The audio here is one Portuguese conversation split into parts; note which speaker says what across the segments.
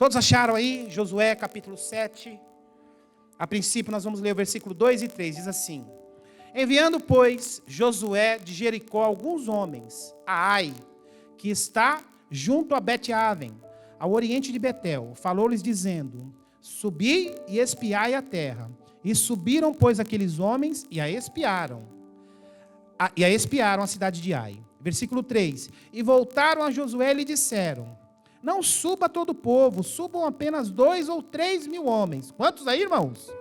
Speaker 1: Todos acharam aí? Josué capítulo 7. A princípio nós vamos ler o versículo 2 e 3. Diz assim: enviando, pois, Josué de Jericó alguns homens a Ai, que está junto a Bet-Aven, ao oriente de Betel, falou-lhes dizendo: subi e espiai a terra. E subiram, pois, aqueles homens e a espiaram a cidade de Ai. Versículo 3: e voltaram a Josué e lhe disseram: não suba todo o povo, subam apenas 2 ou 3 mil homens. Quantos aí, irmãos?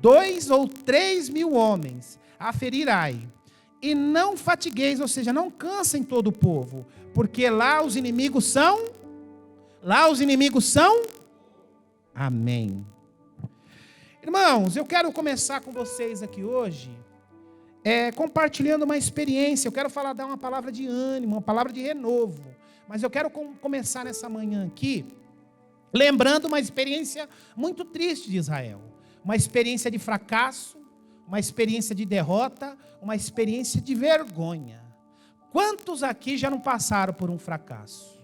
Speaker 1: 2 ou 3 mil homens a ferir Ai. E não fatigueis, ou seja, não cansem todo o povo, porque lá os inimigos são. Amém. Irmãos, eu quero começar com vocês aqui hoje, compartilhando uma experiência. Eu quero dar uma palavra de ânimo, uma palavra de renovo. Mas eu quero começar nessa manhã aqui, lembrando uma experiência muito triste de Israel. Uma experiência de fracasso, uma experiência de derrota, uma experiência de vergonha. Quantos aqui já não passaram por um fracasso?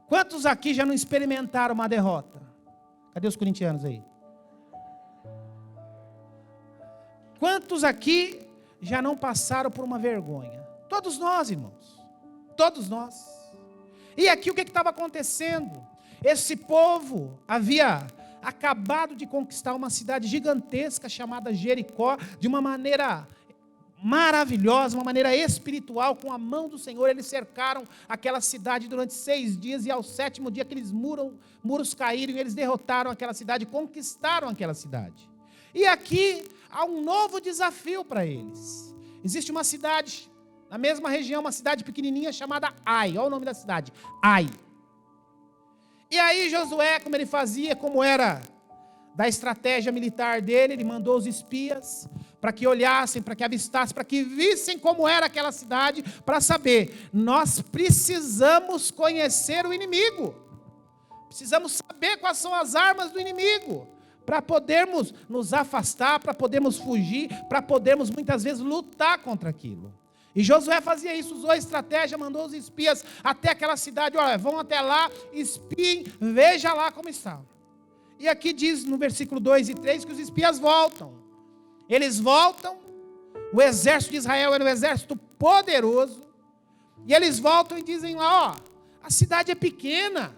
Speaker 1: Quantos aqui já não experimentaram uma derrota? Cadê os corintianos aí? Quantos aqui já não passaram por uma vergonha? Todos nós, irmãos. Todos nós. E aqui o que estava acontecendo? Esse povo havia acabado de conquistar uma cidade gigantesca chamada Jericó, de uma maneira maravilhosa, uma maneira espiritual, com a mão do Senhor. Eles cercaram aquela cidade durante 6 dias, e ao 7º dia aqueles muros caíram, e eles derrotaram aquela cidade, conquistaram aquela cidade. E aqui há um novo desafio para eles. Existe uma cidade, na mesma região, uma cidade pequenininha chamada Ai. Olha o nome da cidade, Ai. E aí Josué, como ele fazia, como era da estratégia militar dele, ele mandou os espias para que olhassem, para que avistassem, para que vissem como era aquela cidade, para saber, nós precisamos conhecer o inimigo, precisamos saber quais são as armas do inimigo, para podermos nos afastar, para podermos fugir, para podermos muitas vezes lutar contra aquilo. E Josué fazia isso, usou a estratégia, mandou os espias até aquela cidade. Olha, vão até lá, espiem, veja lá como está. E aqui diz no versículo 2 e 3 que os espias voltam. Eles voltam, o exército de Israel era um exército poderoso, e eles voltam e dizem lá, a cidade é pequena,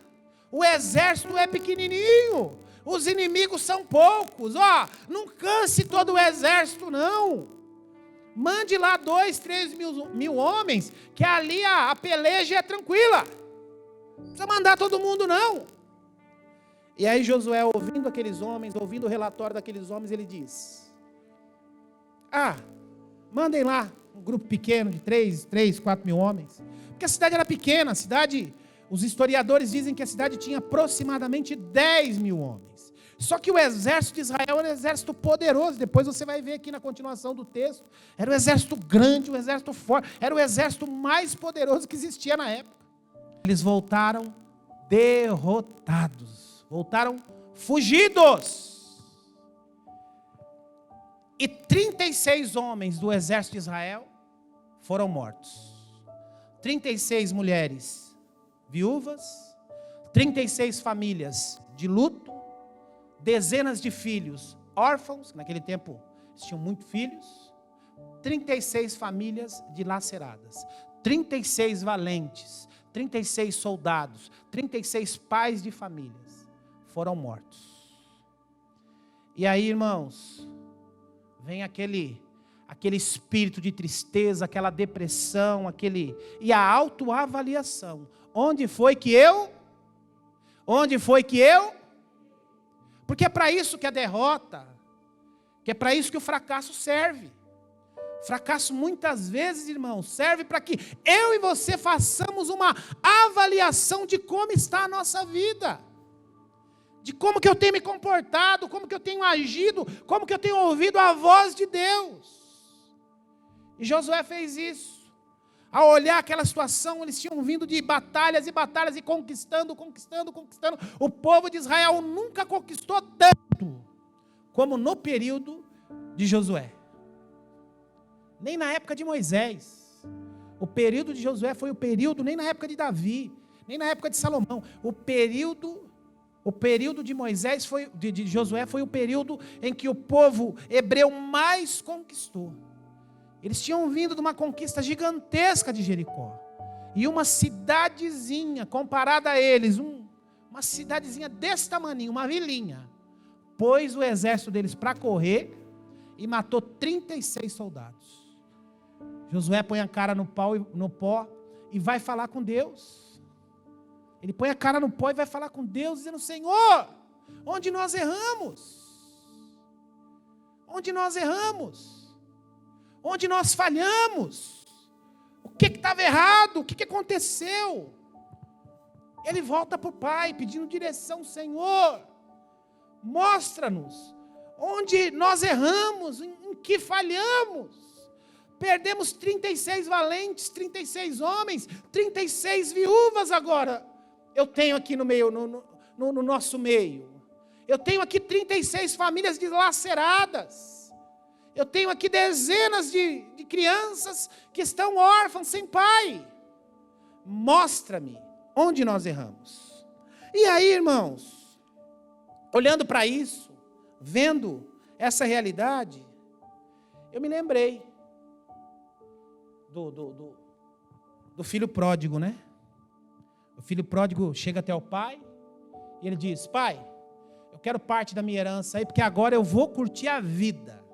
Speaker 1: o exército é pequenininho, os inimigos são poucos, não canse todo o exército não. Mande lá 2, 3 mil homens, que ali a peleja é tranquila. Não precisa mandar todo mundo não. E aí Josué, ouvindo aqueles homens, ouvindo o relatório daqueles homens, ele diz: mandem lá um grupo pequeno de 3, 4 mil homens. Porque a cidade era pequena, os historiadores dizem que a cidade tinha aproximadamente 10 mil homens. Só que o exército de Israel era um exército poderoso. Depois você vai ver aqui na continuação do texto. Era um exército grande, um exército forte. Era o exército mais poderoso que existia na época. Eles voltaram derrotados. Voltaram fugidos. E 36 homens do exército de Israel foram mortos. 36 mulheres viúvas. 36 famílias de luto. Dezenas de filhos órfãos, naquele tempo eles tinham muitos filhos, 36 famílias dilaceradas, 36 valentes, 36 soldados, 36 pais de famílias foram mortos. E aí, irmãos, vem aquele espírito de tristeza, aquela depressão, e a autoavaliação. Onde foi que eu? Porque é para isso que a derrota, que é para isso que o fracasso serve. Fracasso muitas vezes, irmãos, serve para que eu e você façamos uma avaliação de como está a nossa vida. De como que eu tenho me comportado, como que eu tenho agido, como que eu tenho ouvido a voz de Deus. E Josué fez isso. Ao olhar aquela situação, eles tinham vindo de batalhas e batalhas e conquistando. O povo de Israel nunca conquistou tanto como no período de Josué. Nem na época de Moisés. O período de Josué foi o período, nem na época de Davi, nem na época de Salomão. O período de Moisés de Josué foi o período em que o povo hebreu mais conquistou. Eles tinham vindo de uma conquista gigantesca de Jericó. E uma cidadezinha, comparada a eles, uma cidadezinha desse tamanho, uma vilinha, pôs o exército deles para correr e matou 36 soldados. Josué põe a cara no pó e vai falar com Deus. Ele põe a cara no pó e vai falar com Deus, dizendo: Senhor, onde nós erramos? Onde nós erramos? Onde nós falhamos? O que estava errado? O que aconteceu? Ele volta para o Pai, pedindo direção: Senhor, mostra-nos onde nós erramos, em que falhamos. Perdemos 36 valentes, 36 homens, 36 viúvas agora. Eu tenho aqui no nosso meio. Eu tenho aqui 36 famílias dilaceradas. Eu tenho aqui dezenas de crianças que estão órfãs, sem pai. Mostra-me onde nós erramos. E aí, irmãos, olhando para isso, vendo essa realidade, eu me lembrei do filho pródigo, né? O filho pródigo chega até o pai e ele diz: pai, eu quero parte da minha herança aí, porque agora eu vou curtir a vida.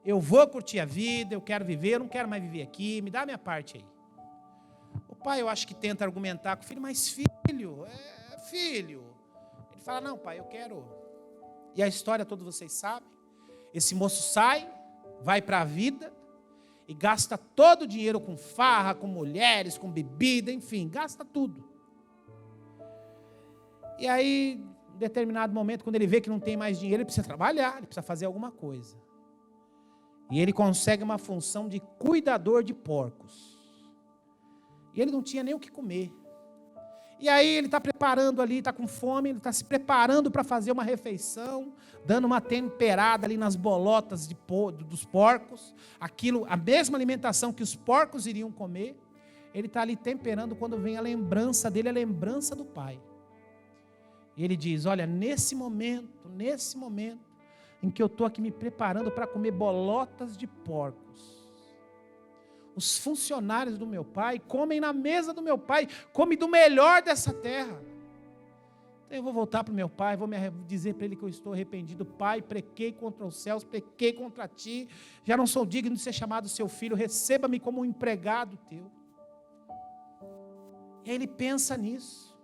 Speaker 1: Eu vou curtir a vida, eu quero viver, eu não quero mais viver aqui, me dá a minha parte aí. O pai, eu acho que tenta argumentar com o filho: mas filho, filho. Ele fala: não, pai, eu quero. E a história toda vocês sabem. Esse moço sai, vai para a vida e gasta todo o dinheiro com farra, com mulheres, com bebida, enfim, gasta tudo. E aí, em determinado momento, quando ele vê que não tem mais dinheiro, ele precisa trabalhar, ele precisa fazer alguma coisa. E ele consegue uma função de cuidador de porcos. E ele não tinha nem o que comer. E aí ele está preparando ali, está com fome, ele está se preparando para fazer uma refeição, dando uma temperada ali nas bolotas dos porcos, a mesma alimentação que os porcos iriam comer. Ele está ali temperando, quando vem a lembrança dele, a lembrança do pai. E ele diz: olha, nesse momento em que eu estou aqui me preparando para comer bolotas de porcos, os funcionários do meu pai comem na mesa do meu pai, comem do melhor dessa terra. Então eu vou voltar para o meu pai, vou dizer para ele que eu estou arrependido. Pai, pequei contra os céus, pequei contra ti, já não sou digno de ser chamado seu filho, receba-me como um empregado teu. E aí ele pensa nisso.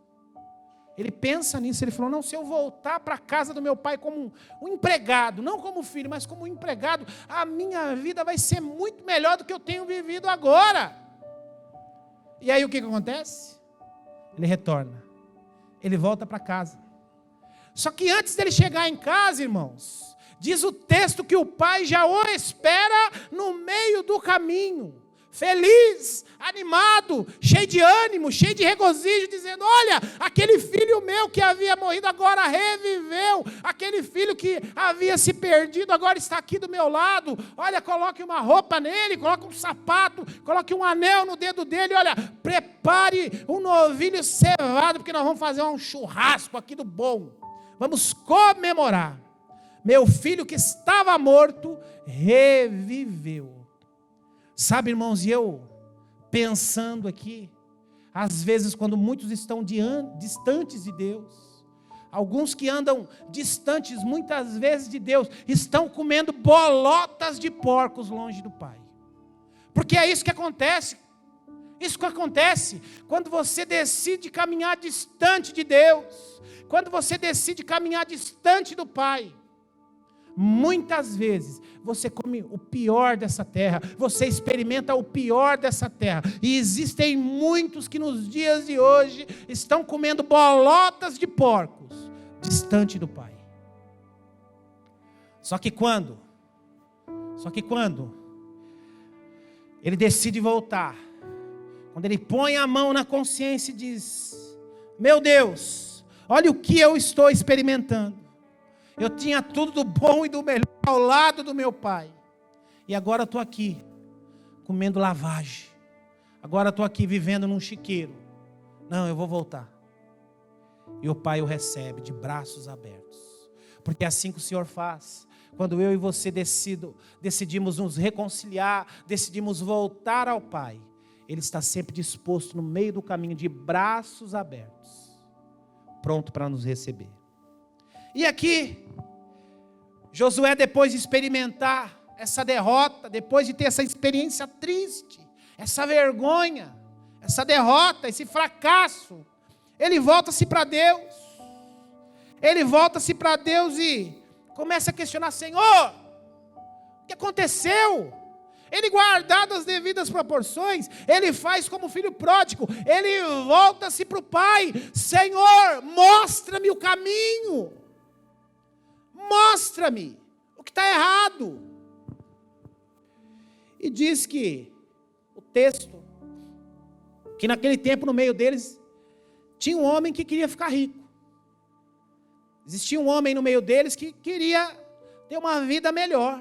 Speaker 1: Ele falou: não, se eu voltar para a casa do meu pai como um empregado, não como filho, mas como um empregado, a minha vida vai ser muito melhor do que eu tenho vivido agora. E aí o que acontece? Ele retorna, ele volta para casa. Só que antes dele chegar em casa, irmãos, diz o texto que o pai já o espera no meio do caminho, feliz, animado, cheio de ânimo, cheio de regozijo, dizendo: olha, aquele filho meu que havia morrido agora reviveu, aquele filho que havia se perdido agora está aqui do meu lado, olha, coloque uma roupa nele, coloque um sapato, coloque um anel no dedo dele, olha, prepare um novilho cevado, porque nós vamos fazer um churrasco aqui do bom, vamos comemorar, meu filho que estava morto, reviveu. Sabe, irmãos, e eu pensando aqui, às vezes quando muitos estão distantes de Deus, alguns que andam distantes muitas vezes de Deus, estão comendo bolotas de porcos longe do Pai. Porque é isso que acontece. Isso que acontece quando você decide caminhar distante de Deus, quando você decide caminhar distante do Pai. Muitas vezes você come o pior dessa terra, você experimenta o pior dessa terra, e existem muitos que nos dias de hoje estão comendo bolotas de porcos distante do Pai. Só que quando ele decide voltar, quando ele põe a mão na consciência e diz: meu Deus, olha o que eu estou experimentando. Eu tinha tudo do bom e do melhor ao lado do meu pai. E agora estou aqui, comendo lavagem. Agora estou aqui vivendo num chiqueiro. Não, eu vou voltar. E o pai o recebe de braços abertos. Porque é assim que o Senhor faz. Quando eu e você decidimos nos reconciliar, decidimos voltar ao Pai, Ele está sempre disposto no meio do caminho, de braços abertos, pronto para nos receber. E aqui, Josué, depois de experimentar essa derrota, depois de ter essa experiência triste, essa vergonha, essa derrota, esse fracasso, ele volta-se para Deus. Ele volta-se para Deus e começa a questionar: Senhor, o que aconteceu? Ele, guardado as devidas proporções, ele faz como filho pródigo, ele volta-se para o pai: Senhor, mostra-me o caminho, mostra-me o que está errado. E diz que o texto, que naquele tempo no meio deles, tinha um homem que queria ficar rico. Existia um homem no meio deles que queria ter uma vida melhor,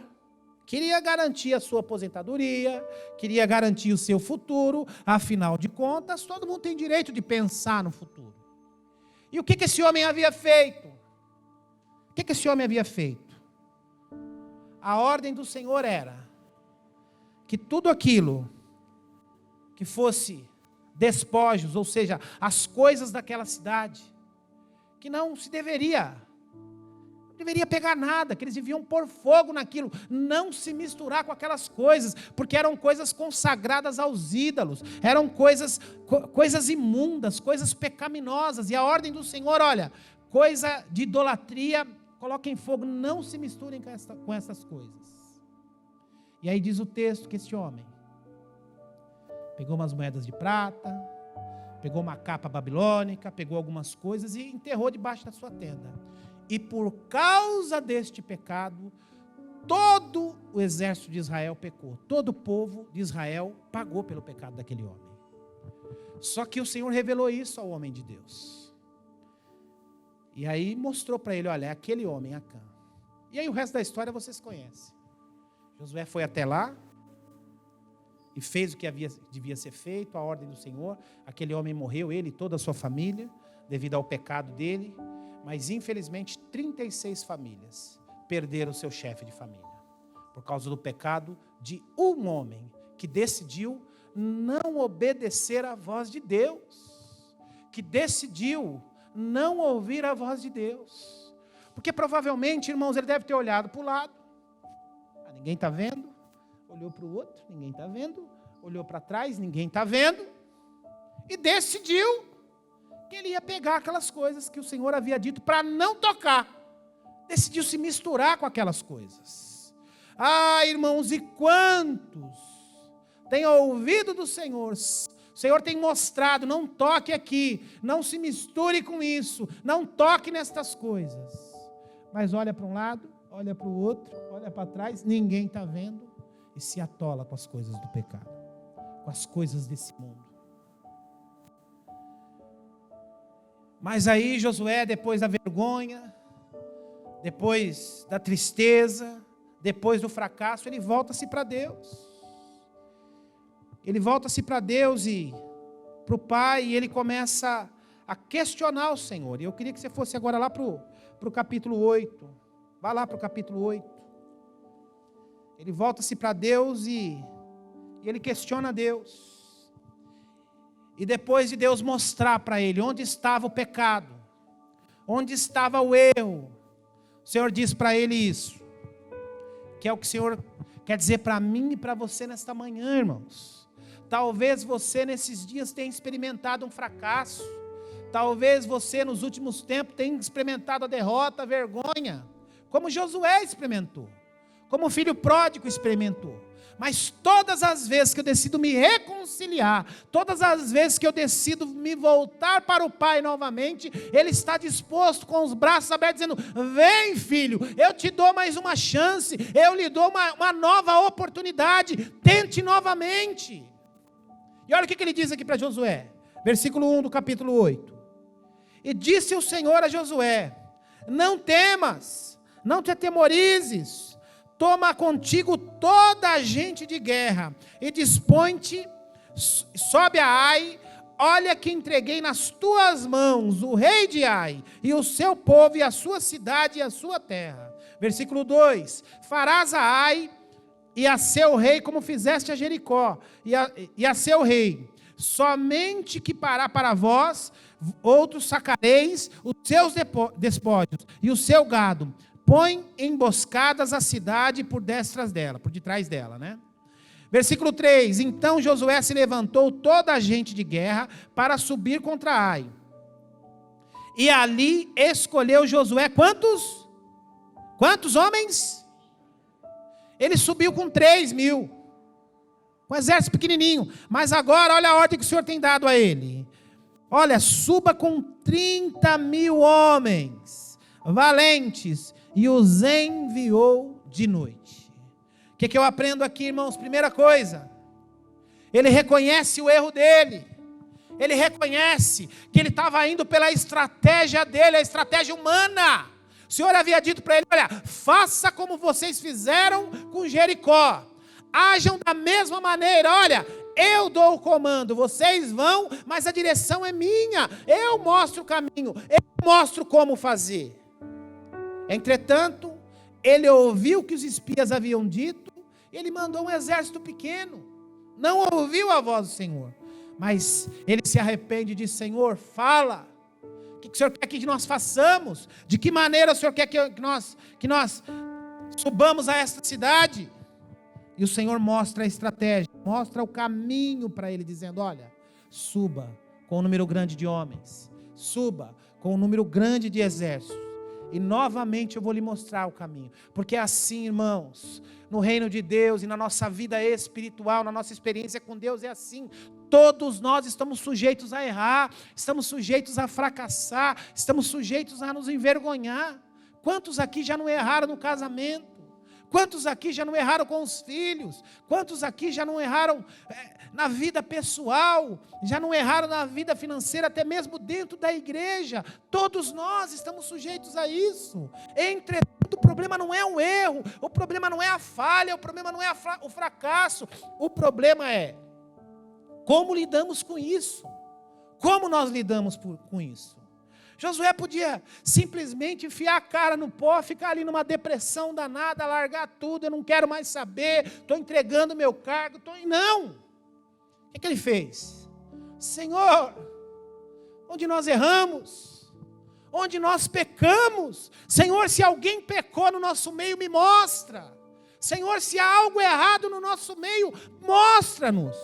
Speaker 1: queria garantir a sua aposentadoria, queria garantir o seu futuro. Afinal de contas, todo mundo tem direito de pensar no futuro. E o que esse homem havia feito? O que esse homem havia feito? A ordem do Senhor era que tudo aquilo que fosse despojos, ou seja, as coisas daquela cidade, que não deveria pegar nada, que eles deviam pôr fogo naquilo, não se misturar com aquelas coisas, porque eram coisas consagradas aos ídolos, eram coisas imundas, coisas pecaminosas. E a ordem do Senhor, olha, coisa de idolatria, coloquem fogo, não se misturem com essas coisas. E aí diz o texto que esse homem pegou umas moedas de prata, pegou uma capa babilônica, pegou algumas coisas e enterrou debaixo da sua tenda. E por causa deste pecado, todo o exército de Israel pecou. Todo o povo de Israel pagou pelo pecado daquele homem. Só que o Senhor revelou isso ao homem de Deus. E aí mostrou para ele: olha, é aquele homem, Acã. E aí o resto da história vocês conhecem. Josué foi até lá e fez o que devia ser feito, a ordem do Senhor. Aquele homem morreu, ele e toda a sua família, devido ao pecado dele. Mas infelizmente 36 famílias perderam o seu chefe de família, por causa do pecado de um homem que decidiu não obedecer à voz de Deus, que decidiu não ouvir a voz de Deus. Porque provavelmente, irmãos, ele deve ter olhado para o lado: ninguém está vendo. Olhou para o outro, ninguém está vendo. Olhou para trás, ninguém está vendo. E decidiu que ele ia pegar aquelas coisas que o Senhor havia dito para não tocar. Decidiu se misturar com aquelas coisas. Ah, irmãos, e quantos têm ouvido do Senhor? O Senhor tem mostrado: não toque aqui, não se misture com isso, não toque nestas coisas. Mas olha para um lado, olha para o outro, olha para trás, ninguém está vendo. E se atola com as coisas do pecado, com as coisas desse mundo. Mas aí Josué, depois da vergonha, depois da tristeza, depois do fracasso, ele volta-se para Deus. Ele volta-se para Deus e para o Pai, e ele começa a questionar o Senhor. E eu queria que você fosse agora lá para o capítulo 8. Vá lá para o capítulo 8. Ele volta-se para Deus e ele questiona Deus. E depois de Deus mostrar para ele onde estava o pecado, onde estava o erro, o Senhor diz para ele isso, que é o que o Senhor quer dizer para mim e para você nesta manhã, irmãos. Talvez você nesses dias tenha experimentado um fracasso, talvez você nos últimos tempos tenha experimentado a derrota, a vergonha, como Josué experimentou, como o filho pródigo experimentou. Mas todas as vezes que eu decido me reconciliar, todas as vezes que eu decido me voltar para o Pai novamente, Ele está disposto com os braços abertos, dizendo: vem, filho, eu te dou mais uma chance, eu lhe dou uma nova oportunidade, tente novamente. E olha o que ele diz aqui para Josué, versículo 1 do capítulo 8. E disse o Senhor a Josué: não temas, não te atemorizes, toma contigo toda a gente de guerra, e dispõe-te, sobe a Ai, olha que entreguei nas tuas mãos o rei de Ai, e o seu povo, e a sua cidade, e a sua terra. Versículo 2, farás a Ai e a seu rei como fizeste a Jericó, e a seu rei, somente que para vós, outros sacareis os seus despojos, e o seu gado, põe emboscadas a cidade por detrás dela, né? Versículo 3, então Josué se levantou toda a gente de guerra para subir contra Ai. E ali escolheu Josué quantos? Quantos homens? Ele subiu com 3.000. Um exército pequenininho. Mas agora olha a ordem que o Senhor tem dado a ele. Olha, suba com 30.000 homens valentes. E os enviou de noite. O que eu aprendo aqui, irmãos? Primeira coisa, ele reconhece o erro dele. Ele reconhece que ele estava indo pela estratégia dele, a estratégia humana. O Senhor havia dito para ele, olha, faça como vocês fizeram com Jericó. Ajam da mesma maneira, olha, eu dou o comando, vocês vão, mas a direção é minha. Eu mostro o caminho, eu mostro como fazer. Entretanto, ele ouviu o que os espias haviam dito, e ele mandou um exército pequeno. Não ouviu a voz do Senhor. Mas ele se arrepende e diz, Senhor, fala. O que o Senhor quer que nós façamos? De que maneira o Senhor quer que nós subamos a esta cidade? E o Senhor mostra a estratégia, mostra o caminho para ele, dizendo, olha, suba com um número grande de homens, suba com um número grande de exércitos, e novamente eu vou lhe mostrar o caminho, porque é assim, irmãos, no reino de Deus e na nossa vida espiritual, na nossa experiência com Deus, é assim. Todos nós estamos sujeitos a errar, estamos sujeitos a fracassar, estamos sujeitos a nos envergonhar. Quantos aqui já não erraram no casamento? Quantos aqui já não erraram com os filhos? Quantos aqui já não erraram na vida pessoal? Já não erraram na vida financeira, até mesmo dentro da igreja? Todos nós estamos sujeitos a isso. Entretanto, o problema não é o erro, o problema não é a falha, o problema não é o fracasso. O problema é como lidamos com isso. Como nós lidamos com isso? Josué podia simplesmente enfiar a cara no pó, ficar ali numa depressão danada, largar tudo, eu não quero mais saber, estou entregando meu cargo, não. O que ele fez? Senhor, onde nós erramos, onde nós pecamos, Senhor, se alguém pecou no nosso meio, me mostra. Senhor, se há algo errado no nosso meio, mostra-nos.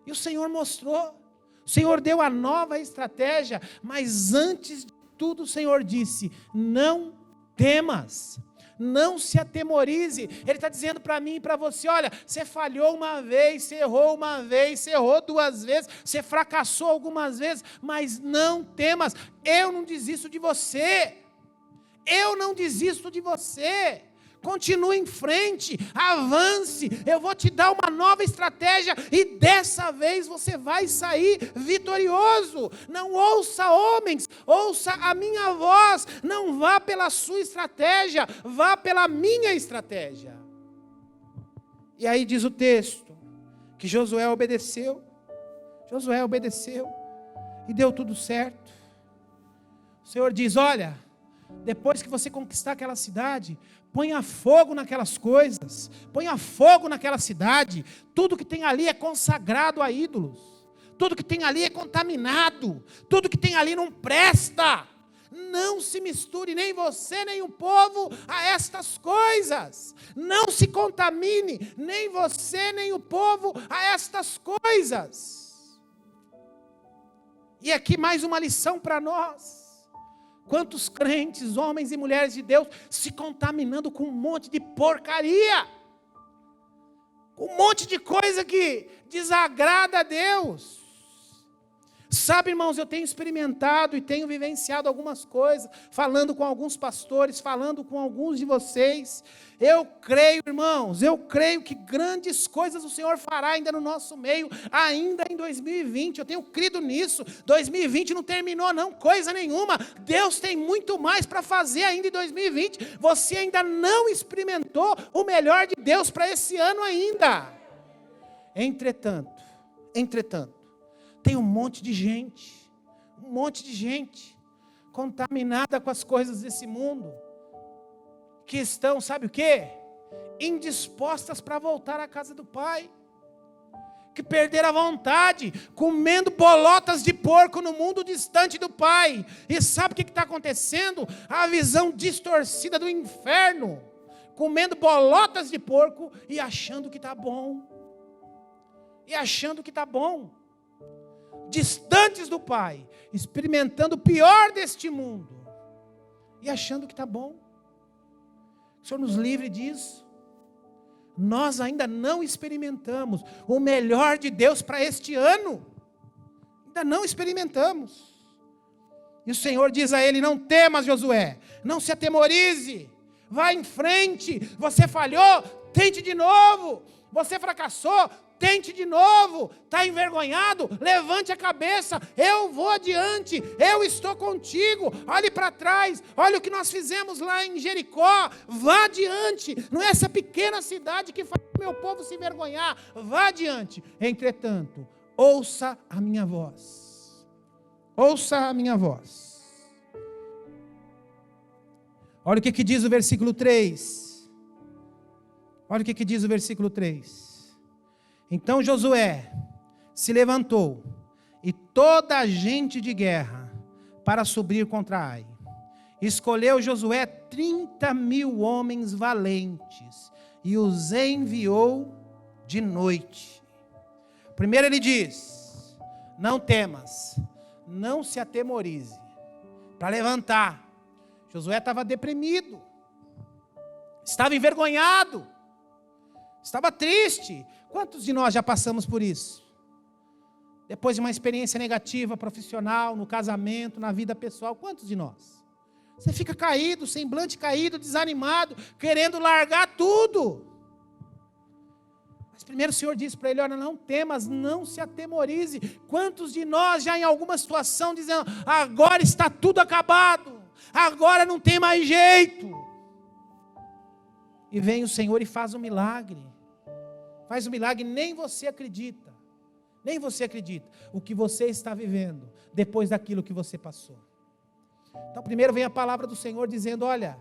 Speaker 1: E o Senhor mostrou. O Senhor deu a nova estratégia, mas antes de tudo o Senhor disse, não temas, não se atemorize. Ele está dizendo para mim e para você, olha, você falhou uma vez, você errou uma vez, você errou 2 vezes, você fracassou algumas vezes, mas não temas, eu não desisto de você, eu não desisto de você. Continue em frente, avance, eu vou te dar uma nova estratégia e dessa vez você vai sair vitorioso. Não ouça homens, ouça a minha voz, não vá pela sua estratégia, vá pela minha estratégia. E aí diz o texto, que Josué obedeceu e deu tudo certo. O Senhor diz, olha, depois que você conquistar aquela cidade, ponha fogo naquelas coisas, ponha fogo naquela cidade, tudo que tem ali é consagrado a ídolos, tudo que tem ali é contaminado, tudo que tem ali não presta, não se misture nem você nem o povo a estas coisas, não se contamine nem você nem o povo a estas coisas. E aqui mais uma lição para nós. Quantos crentes, homens e mulheres de Deus, se contaminando com um monte de porcaria, um monte de coisa que desagrada a Deus. Sabe, irmãos, eu tenho experimentado e tenho vivenciado algumas coisas, falando com alguns pastores, falando com alguns de vocês. Eu creio, irmãos, que grandes coisas o Senhor fará ainda no nosso meio, ainda em 2020. Eu tenho crido nisso. 2020 não terminou não, coisa nenhuma. Deus tem muito mais para fazer ainda em 2020. Você ainda não experimentou o melhor de Deus para esse ano ainda. Entretanto, Tem um monte de gente contaminada com as coisas desse mundo, que estão, sabe o quê? Indispostas para voltar à casa do Pai, que perderam a vontade, comendo bolotas de porco no mundo distante do Pai. E sabe o que está acontecendo? A visão distorcida do inferno, comendo bolotas de porco e achando que está bom. Distantes do Pai, experimentando o pior deste mundo e achando que está bom. O Senhor nos livre disso. Nós ainda não experimentamos o melhor de Deus para este ano. Ainda não experimentamos. E o Senhor diz a ele: não temas, Josué, não se atemorize, vá em frente. Você falhou, tente de novo. Você fracassou, tente de novo. Está envergonhado? Levante a cabeça. Eu vou adiante. Eu estou contigo. Olhe para trás. Olha o que nós fizemos lá em Jericó. Vá adiante. Não é essa pequena cidade que faz o meu povo se envergonhar. Vá adiante. Entretanto, ouça a minha voz. Ouça a minha voz. Olha o que diz o versículo 3. Olha o que diz o versículo 3. Então Josué se levantou e toda a gente de guerra para subir contra Ai. Escolheu Josué 30.000 homens valentes e os enviou de noite. Primeiro ele diz: não temas, não se atemorize. Para levantar. Josué estava deprimido, estava envergonhado, estava triste. Quantos de nós já passamos por isso? Depois de uma experiência negativa, profissional, no casamento, na vida pessoal, quantos de nós? Você fica caído, semblante caído, desanimado, querendo largar tudo. Mas primeiro o Senhor disse para ele: olha, não temas, não se atemorize. Quantos de nós já em alguma situação dizendo: agora está tudo acabado, agora não tem mais jeito. E vem o Senhor e faz um milagre. Faz um milagre, nem você acredita. Nem você acredita o que você está vivendo depois daquilo que você passou. Então primeiro vem a palavra do Senhor dizendo: olha,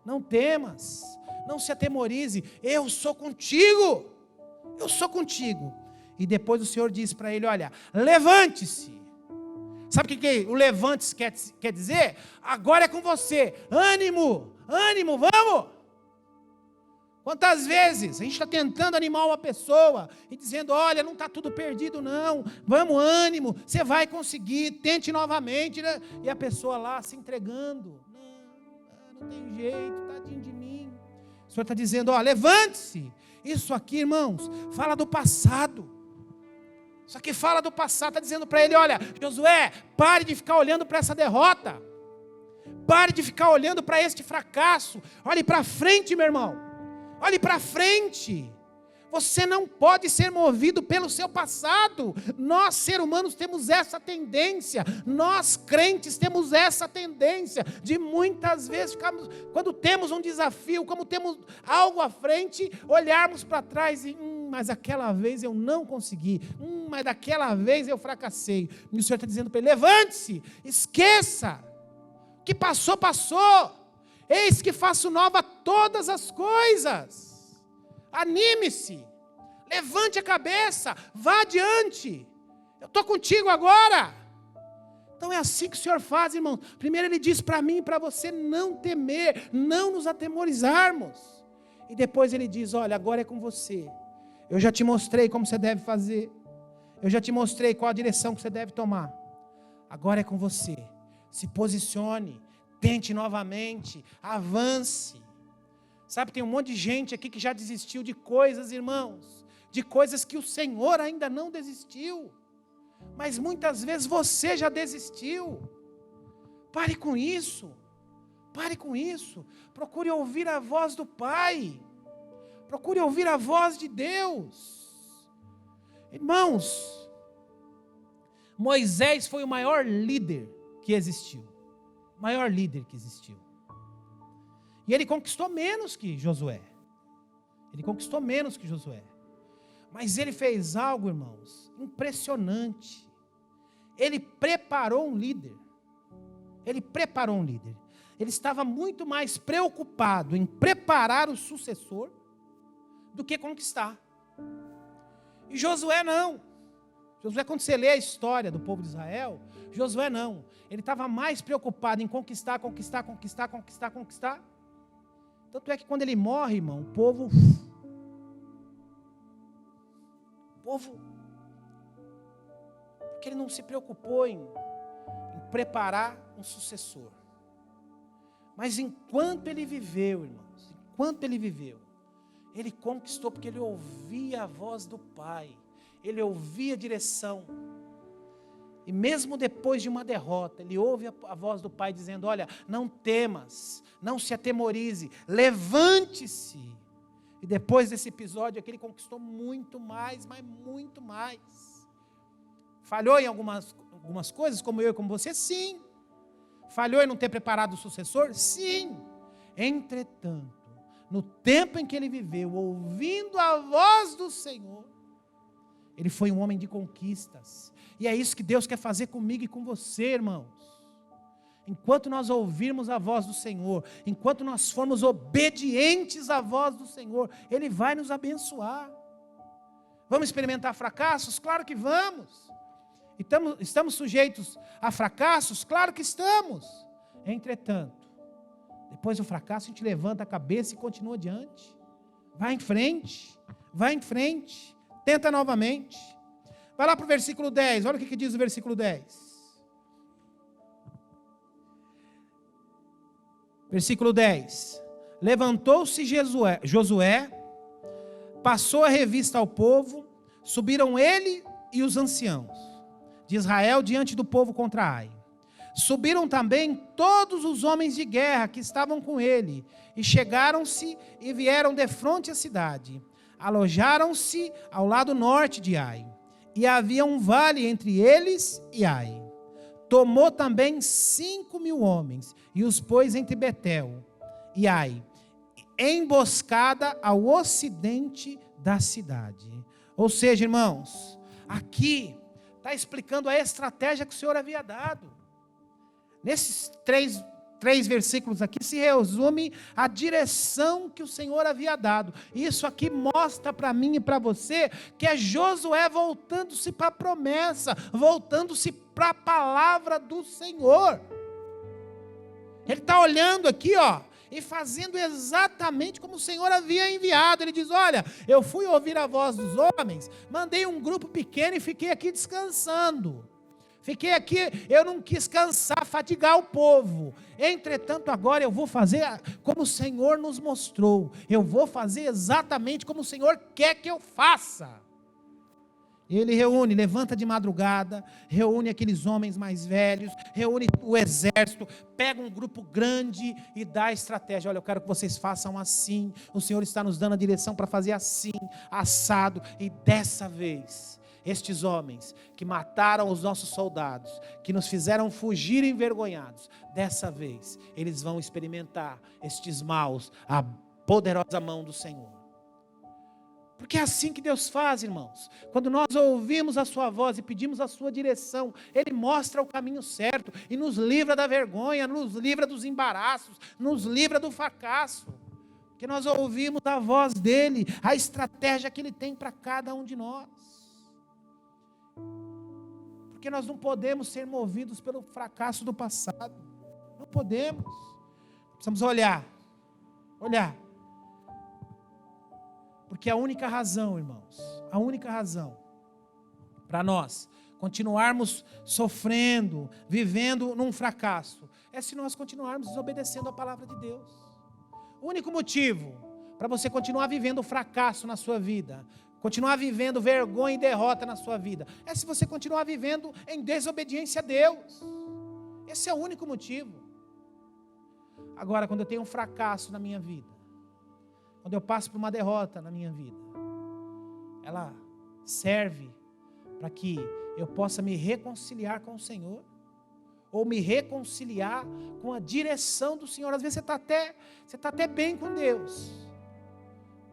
Speaker 1: não temas, não se atemorize, eu sou contigo. Eu sou contigo. E depois o Senhor diz para ele: olha, levante-se. Sabe o que o levante-se quer dizer? Agora é com você. Ânimo, ânimo, vamos. Quantas vezes a gente está tentando animar uma pessoa e dizendo: olha, não está tudo perdido não, vamos, ânimo, você vai conseguir, tente novamente, né? E a pessoa lá se entregando: não tem jeito, tadinho de mim. O Senhor está dizendo: ó, levante-se. Isso aqui, irmãos, fala do passado. Isso aqui fala do passado. Está dizendo para ele: olha, Josué, pare de ficar olhando para essa derrota, pare de ficar olhando para este fracasso, olhe para frente, meu irmão. Olhe para frente. Você não pode ser movido pelo seu passado. Nós, seres humanos, temos essa tendência. Nós, crentes, temos essa tendência de muitas vezes ficarmos, quando temos um desafio, como temos algo à frente, olharmos para trás e mas aquela vez eu não consegui. Mas daquela vez eu fracassei. E o Senhor está dizendo para ele: levante-se, esqueça. O que passou, passou. Eis que faço nova todas as coisas. Anime-se, levante a cabeça, vá adiante. Eu estou contigo agora. Então é assim que o Senhor faz, irmão. Primeiro Ele diz para mim e para você não temer, não nos atemorizarmos. E depois Ele diz: olha, agora é com você. Eu já te mostrei como você deve fazer. Eu já te mostrei qual a direção que você deve tomar. Agora é com você. Se posicione. Tente novamente, avance. Sabe, tem um monte de gente aqui que já desistiu de coisas, irmãos, de coisas que o Senhor ainda não desistiu, mas muitas vezes você já desistiu. Pare com isso, procure ouvir a voz do Pai, procure ouvir a voz de Deus. Irmãos, Moisés foi o maior líder que existiu. Maior líder que existiu. E ele conquistou menos que Josué. Mas ele fez algo, irmãos, impressionante. ele preparou um líder. Ele preparou um líder. Ele estava muito mais preocupado em preparar o sucessor do que conquistar. E Josué não. Josué, quando você lê a história do povo de Israel, Josué não. Ele estava mais preocupado em conquistar. Tanto é que quando ele morre, irmão, o povo, porque ele não se preocupou em preparar um sucessor. Mas enquanto ele viveu, irmãos, ele conquistou, porque ele ouvia a voz do Pai, ele ouvia a direção. E mesmo depois de uma derrota, ele ouve a voz do Pai dizendo: olha, não temas, não se atemorize, levante-se. E depois desse episódio aqui, ele conquistou muito mais, mas muito mais. Falhou em algumas coisas, como eu e como você? Sim. Falhou em não ter preparado o sucessor? Sim. Entretanto, no tempo em que ele viveu, ouvindo a voz do Senhor, ele foi um homem de conquistas. E é isso que Deus quer fazer comigo e com você, irmãos. Enquanto nós ouvirmos a voz do Senhor, enquanto nós formos obedientes à voz do Senhor, Ele vai nos abençoar. Vamos experimentar fracassos? Claro que vamos. Estamos sujeitos a fracassos? Claro que estamos. Entretanto, depois do fracasso, a gente levanta a cabeça e continua adiante. Vai em frente. Tenta novamente. Vai lá para o versículo 10. Olha o que diz o versículo 10. Versículo 10. Levantou-se Josué, passou a revista ao povo, subiram ele e os anciãos de Israel diante do povo contra Ai. Subiram também todos os homens de guerra que estavam com ele, e chegaram-se e vieram defronte à cidade. Alojaram-se ao lado norte de Ai, e havia um vale entre eles e Ai. Tomou também 5.000 homens, e os pôs entre Betel e Ai, emboscada ao ocidente da cidade. Ou seja, irmãos, aqui está explicando a estratégia que o Senhor havia dado. Nesses três versículos aqui se resume a direção que o Senhor havia dado. Isso aqui mostra para mim e para você que é Josué voltando-se para a promessa, voltando-se para a palavra do Senhor. Ele está olhando aqui, e fazendo exatamente como o Senhor havia enviado. Ele diz: olha, eu fui ouvir a voz dos homens, mandei um grupo pequeno e fiquei aqui descansando. Fiquei aqui, eu não quis cansar, fatigar o povo. Entretanto, agora eu vou fazer como o Senhor nos mostrou. Eu vou fazer exatamente como o Senhor quer que eu faça. Ele reúne, levanta de madrugada, reúne aqueles homens mais velhos, reúne o exército, pega um grupo grande e dá a estratégia. Olha, eu quero que vocês façam assim. O Senhor está nos dando a direção para fazer assim, assado. E dessa vez, estes homens que mataram os nossos soldados, que nos fizeram fugir envergonhados, dessa vez eles vão experimentar estes maus, a poderosa mão do Senhor. Porque é assim que Deus faz, irmãos. Quando nós ouvimos a sua voz e pedimos a sua direção, Ele mostra o caminho certo e nos livra da vergonha, nos livra dos embaraços, nos livra do fracasso. Porque nós ouvimos a voz dEle, a estratégia que Ele tem para cada um de nós. Porque nós não podemos ser movidos pelo fracasso do passado. Não podemos. Precisamos olhar. Porque a única razão, irmãos, para nós continuarmos sofrendo, vivendo num fracasso, é se nós continuarmos desobedecendo a palavra de Deus. O único motivo para você continuar vivendo o fracasso na sua vida, continuar vivendo vergonha e derrota na sua vida, é se você continuar vivendo em desobediência a Deus. Esse é o único motivo. Agora, quando eu tenho um fracasso na minha vida, quando eu passo por uma derrota na minha vida, ela serve para que eu possa me reconciliar com o Senhor, ou me reconciliar com a direção do Senhor. Às vezes você está até bem com Deus,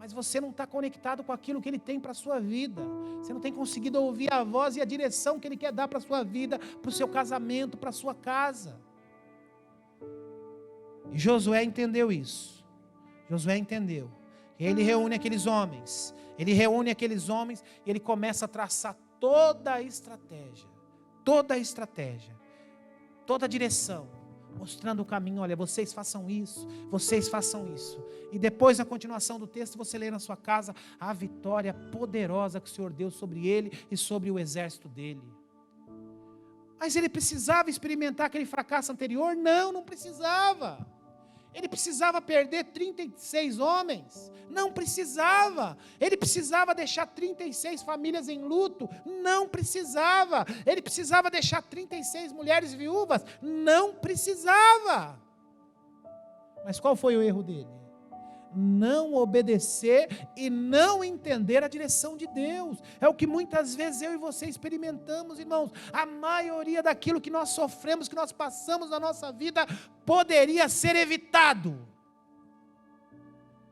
Speaker 1: mas você não está conectado com aquilo que Ele tem para a sua vida. Você não tem conseguido ouvir a voz e a direção que Ele quer dar para a sua vida, para o seu casamento, para a sua casa. E Josué entendeu isso. Josué entendeu. Ele reúne aqueles homens. Ele reúne aqueles homens e ele começa a traçar toda a estratégia. Toda a estratégia. Toda a direção. Mostrando o caminho. Olha, vocês façam isso. Vocês façam isso. E depois, na continuação do texto, você lê na sua casa a vitória poderosa que o Senhor deu sobre ele e sobre o exército dele. Mas ele precisava experimentar aquele fracasso anterior? Não, não precisava. Ele precisava perder 36 homens? Não precisava. Ele precisava deixar 36 famílias em luto? Não precisava. Ele precisava deixar 36 mulheres viúvas? Não precisava. Mas qual foi o erro dele? Não obedecer e não entender a direção de Deus. É o que muitas vezes eu e você experimentamos, irmãos. A maioria daquilo que nós sofremos, que nós passamos na nossa vida, poderia ser evitado.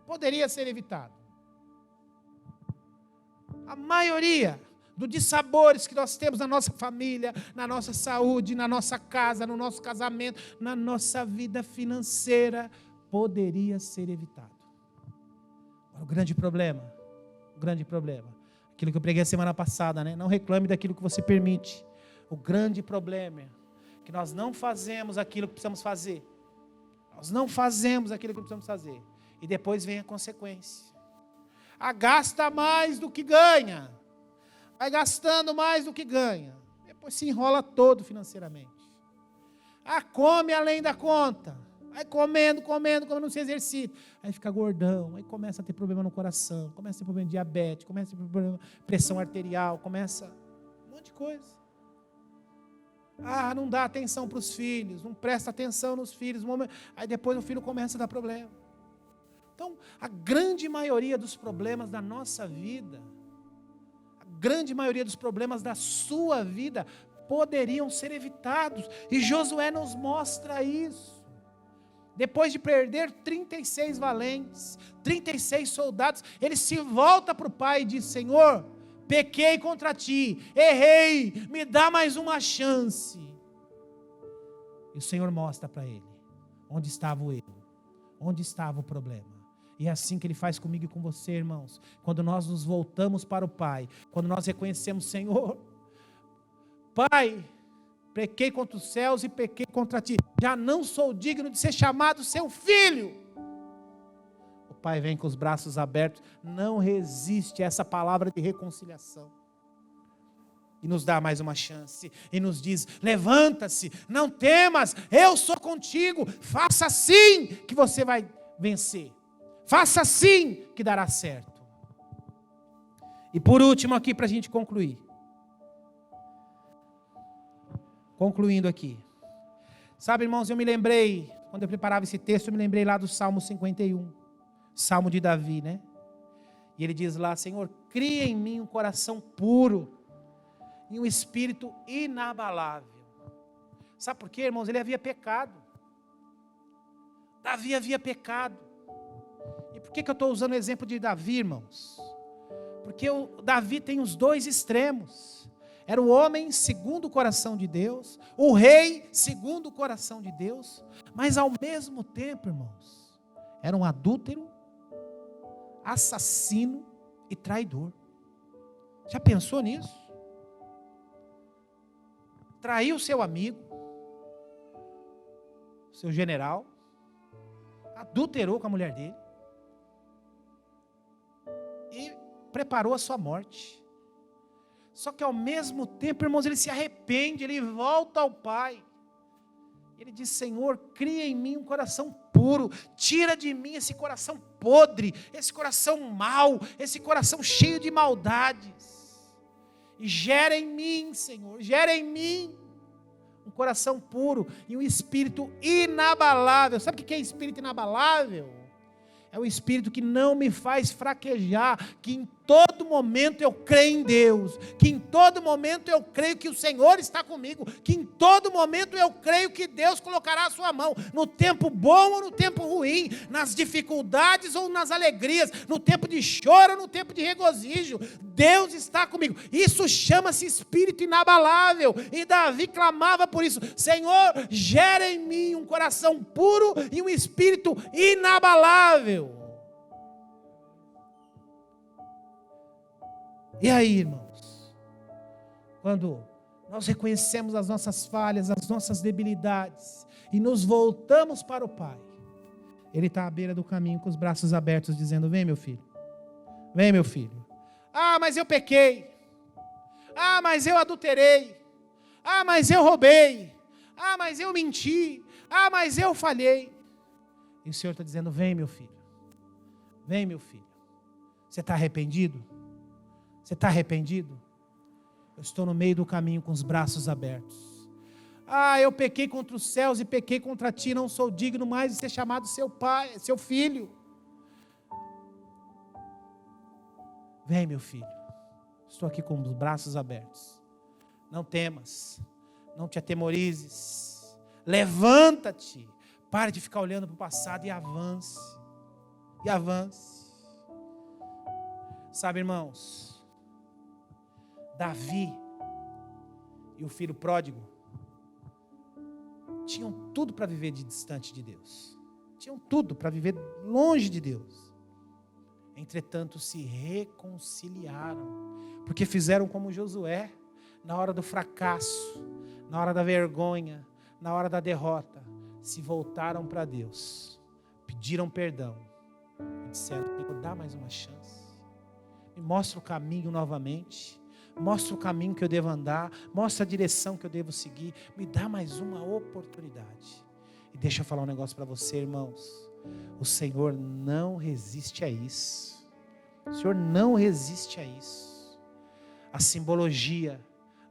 Speaker 1: Poderia ser evitado. A maioria dos dissabores que nós temos na nossa família, na nossa saúde, na nossa casa, no nosso casamento, na nossa vida financeira, poderia ser evitado. O grande problema, aquilo que eu preguei a semana passada, né? Não reclame daquilo que você permite. O grande problema é que nós não fazemos aquilo que precisamos fazer. Nós não fazemos aquilo que precisamos fazer. E depois vem a consequência. Gasta mais do que ganha. Vai gastando mais do que ganha. Depois se enrola todo financeiramente. Come além da conta. Vai comendo, não se exercita. Aí fica gordão, aí começa a ter problema no coração, começa a ter problema de diabetes, começa a ter problema de pressão arterial, começa um monte de coisa. Não dá atenção para os filhos, não presta atenção nos filhos, aí depois o filho começa a dar problema. Então, a grande maioria dos problemas da nossa vida, a grande maioria dos problemas da sua vida, poderiam ser evitados. E Josué nos mostra isso. Depois de perder 36 valentes, 36 soldados, ele se volta para o pai e diz: Senhor, pequei contra ti, errei, me dá mais uma chance. E o Senhor mostra para ele onde estava o erro, onde estava o problema. E é assim que Ele faz comigo e com você, irmãos. Quando nós nos voltamos para o Pai, quando nós reconhecemos: Senhor, Pai, pequei contra os céus e pequei contra ti, já não sou digno de ser chamado seu filho. O Pai vem com os braços abertos, não resiste a essa palavra de reconciliação, e nos dá mais uma chance, e nos diz: levanta-se, não temas, eu sou contigo, faça assim que você vai vencer, faça assim que dará certo. E por último aqui, para a gente concluir, concluindo aqui. Sabe, irmãos, eu me lembrei, quando eu preparava esse texto, eu me lembrei lá do Salmo 51. Salmo de Davi, né? E ele diz lá: Senhor, cria em mim um coração puro e um espírito inabalável. Sabe por quê, irmãos? Ele havia pecado. Davi havia pecado. E por que eu estou usando o exemplo de Davi, irmãos? Porque o Davi tem os dois extremos. Era o homem segundo o coração de Deus, o rei segundo o coração de Deus, mas ao mesmo tempo, irmãos, era um adúltero, assassino e traidor. Já pensou nisso? Traiu seu amigo, seu general, adulterou com a mulher dele e preparou a sua morte. Só que ao mesmo tempo, irmãos, ele se arrepende, ele volta ao Pai. Ele diz: Senhor, cria em mim um coração puro, tira de mim esse coração podre, esse coração mau, esse coração cheio de maldades. E gera em mim, Senhor, gera em mim um coração puro e um espírito inabalável. Sabe o que é espírito inabalável? É o espírito que não me faz fraquejar, que em todo momento eu creio em Deus, que em todo momento eu creio que o Senhor está comigo, que em todo momento eu creio que Deus colocará a sua mão, no tempo bom ou no tempo ruim, nas dificuldades ou nas alegrias, no tempo de choro ou no tempo de regozijo, Deus está comigo. Isso chama-se espírito inabalável, e Davi clamava por isso: Senhor, gera em mim um coração puro e um espírito inabalável. E aí, irmãos, quando nós reconhecemos as nossas falhas, as nossas debilidades, e nos voltamos para o Pai, Ele está à beira do caminho com os braços abertos, dizendo: vem meu filho, vem meu filho. Ah, mas eu pequei. Ah, mas eu adulterei. Ah, mas eu roubei. Ah, mas eu menti. Ah, mas eu falhei. E o Senhor está dizendo: vem meu filho, vem meu filho. Você está arrependido? Você está arrependido? Eu estou no meio do caminho com os braços abertos. Ah, eu pequei contra os céus e pequei contra ti, não sou digno mais de ser chamado seu pai, seu filho. Vem meu filho, estou aqui com os braços abertos. Não temas, não te atemorizes, levanta-te, pare de ficar olhando para o passado e avance, e avance. Sabe, irmãos, Davi e o filho pródigo tinham tudo para viver distante de Deus, tinham tudo para viver longe de Deus. Entretanto, se reconciliaram, porque fizeram como Josué, na hora do fracasso, na hora da vergonha, na hora da derrota, se voltaram para Deus, pediram perdão e disseram: Senhor, dá mais uma chance, me mostra o caminho novamente, mostra o caminho que eu devo andar, mostra a direção que eu devo seguir, me dá mais uma oportunidade. E deixa eu falar um negócio para você, irmãos, o Senhor não resiste a isso, o Senhor não resiste a isso. A simbologia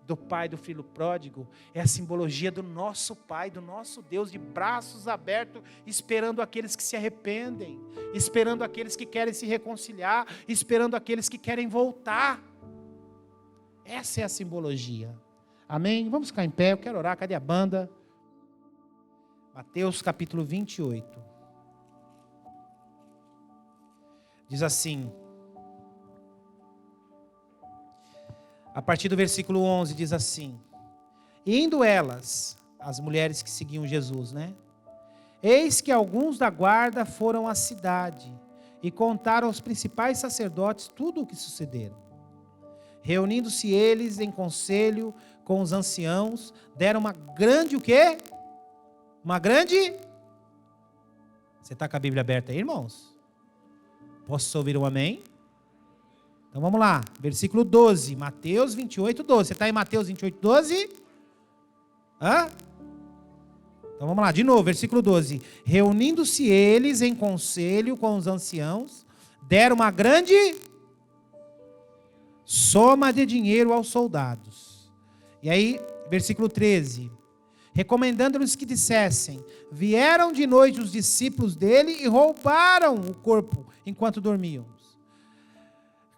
Speaker 1: do pai do filho pródigo é a simbologia do nosso Pai, do nosso Deus, de braços abertos, esperando aqueles que se arrependem, esperando aqueles que querem se reconciliar, esperando aqueles que querem voltar. Essa é a simbologia. Amém? Vamos ficar em pé, eu quero orar. Cadê a banda? Mateus capítulo 28. Diz assim, a partir do versículo 11, diz assim: indo elas, as mulheres que seguiam Jesus, né? Eis que alguns da guarda foram à cidade e contaram aos principais sacerdotes tudo o que sucedera. Reunindo-se eles em conselho com os anciãos, deram uma grande o quê? Uma grande... Você está com a Bíblia aberta aí, irmãos? Posso ouvir um amém? Então vamos lá, versículo 12, Mateus 28, 12. Você está em Mateus 28, 12? Hã? Então vamos lá, de novo, versículo 12. Reunindo-se eles em conselho com os anciãos, deram uma grande soma de dinheiro aos soldados. E aí, versículo 13. Recomendando-lhes que dissessem: vieram de noite os discípulos dele e roubaram o corpo enquanto dormiam.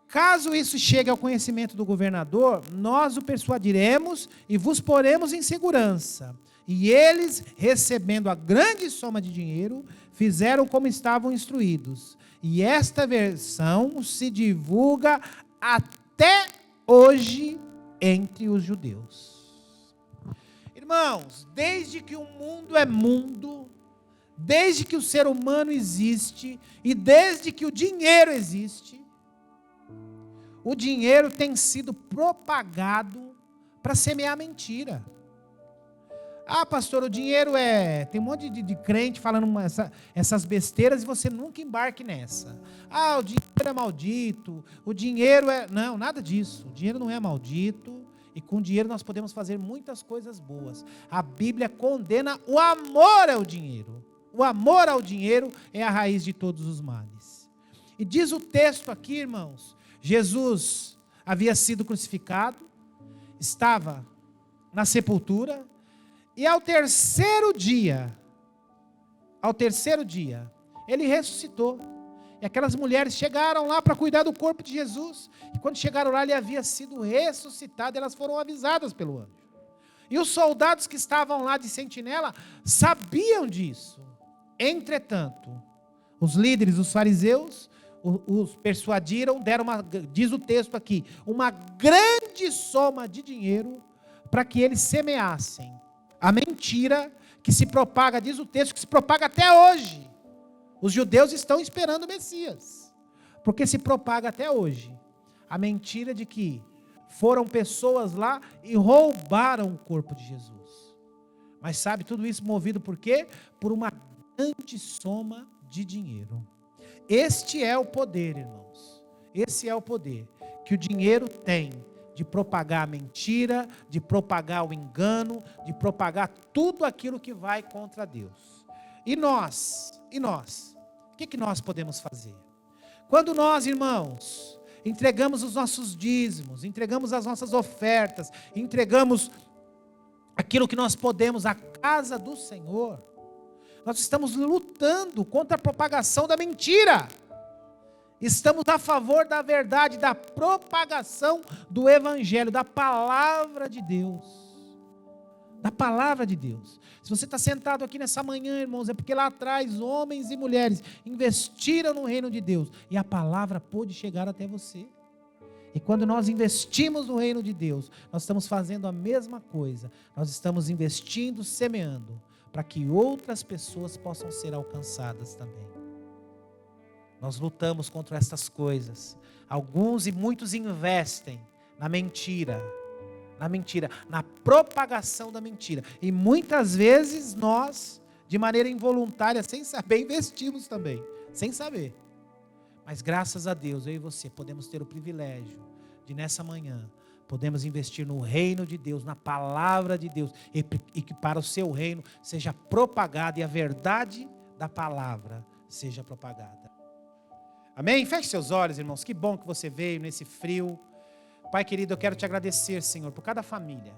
Speaker 1: Caso isso chegue ao conhecimento do governador, nós o persuadiremos e vos poremos em segurança. E eles, recebendo a grande soma de dinheiro, fizeram como estavam instruídos. E esta versão se divulga até hoje entre os judeus. Irmãos, desde que o mundo é mundo, desde que o ser humano existe e desde que o dinheiro existe, o dinheiro tem sido propagado para semear mentira. Ah, pastor, o dinheiro é... Tem um monte de crente falando essas besteiras e você nunca embarque nessa. Ah, o dinheiro é maldito, o dinheiro é... Não, nada disso. O dinheiro não é maldito e com o dinheiro nós podemos fazer muitas coisas boas. A Bíblia condena o amor ao dinheiro. O amor ao dinheiro é a raiz de todos os males. E diz o texto aqui, irmãos, Jesus havia sido crucificado, estava na sepultura, e ao terceiro dia, ele ressuscitou. E aquelas mulheres chegaram lá para cuidar do corpo de Jesus. E quando chegaram lá, ele havia sido ressuscitado. Elas foram avisadas pelo anjo. E os soldados que estavam lá de sentinela sabiam disso. Entretanto, os líderes, os fariseus, os persuadiram, deram diz o texto aqui, uma grande soma de dinheiro para que eles semeassem a mentira que se propaga, diz o texto, que se propaga até hoje. Os judeus estão esperando o Messias, porque se propaga até hoje a mentira de que foram pessoas lá e roubaram o corpo de Jesus. Mas sabe, tudo isso movido por quê? Por uma grande soma de dinheiro. Este é o poder, irmãos. Esse é o poder que o dinheiro tem de propagar a mentira, de propagar o engano, de propagar tudo aquilo que vai contra Deus. E nós, o que nós podemos fazer? Quando nós, irmãos, entregamos os nossos dízimos, entregamos as nossas ofertas, entregamos aquilo que nós podemos à casa do Senhor, nós estamos lutando contra a propagação da mentira. Estamos a favor da verdade, da propagação do Evangelho, da palavra de Deus. Da palavra de Deus. Se você está sentado aqui nessa manhã, irmãos, é porque lá atrás homens e mulheres investiram no reino de Deus e a palavra pôde chegar até você. E quando nós investimos no reino de Deus, nós estamos fazendo a mesma coisa. Nós estamos investindo, semeando, para que outras pessoas possam ser alcançadas também. Nós lutamos contra estas coisas. Alguns e muitos investem na mentira, na propagação da mentira. E muitas vezes nós, de maneira involuntária, sem saber, investimos também, sem saber. Mas graças a Deus, eu e você podemos ter o privilégio de nessa manhã, podemos investir no reino de Deus, na palavra de Deus, e que para o seu reino seja propagada e a verdade da palavra seja propagada. Amém? Feche seus olhos, irmãos. Que bom que você veio nesse frio. Pai querido, eu quero te agradecer, Senhor, por cada família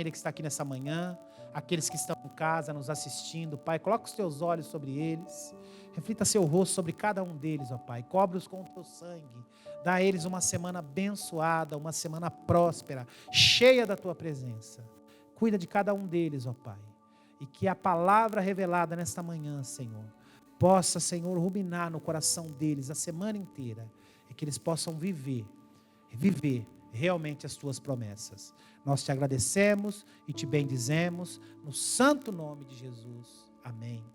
Speaker 1: que está aqui nessa manhã, aqueles que estão em casa nos assistindo. Pai, coloca os teus olhos sobre eles, reflita seu rosto sobre cada um deles, ó Pai, cobre-os com o teu sangue, dá a eles uma semana abençoada, uma semana próspera, cheia da tua presença. Cuida de cada um deles, ó Pai, e que a palavra revelada nesta manhã, Senhor, possa, Senhor, ruminar no coração deles a semana inteira, e que eles possam viver realmente as tuas promessas. Nós te agradecemos e te bendizemos no santo nome de Jesus. Amém.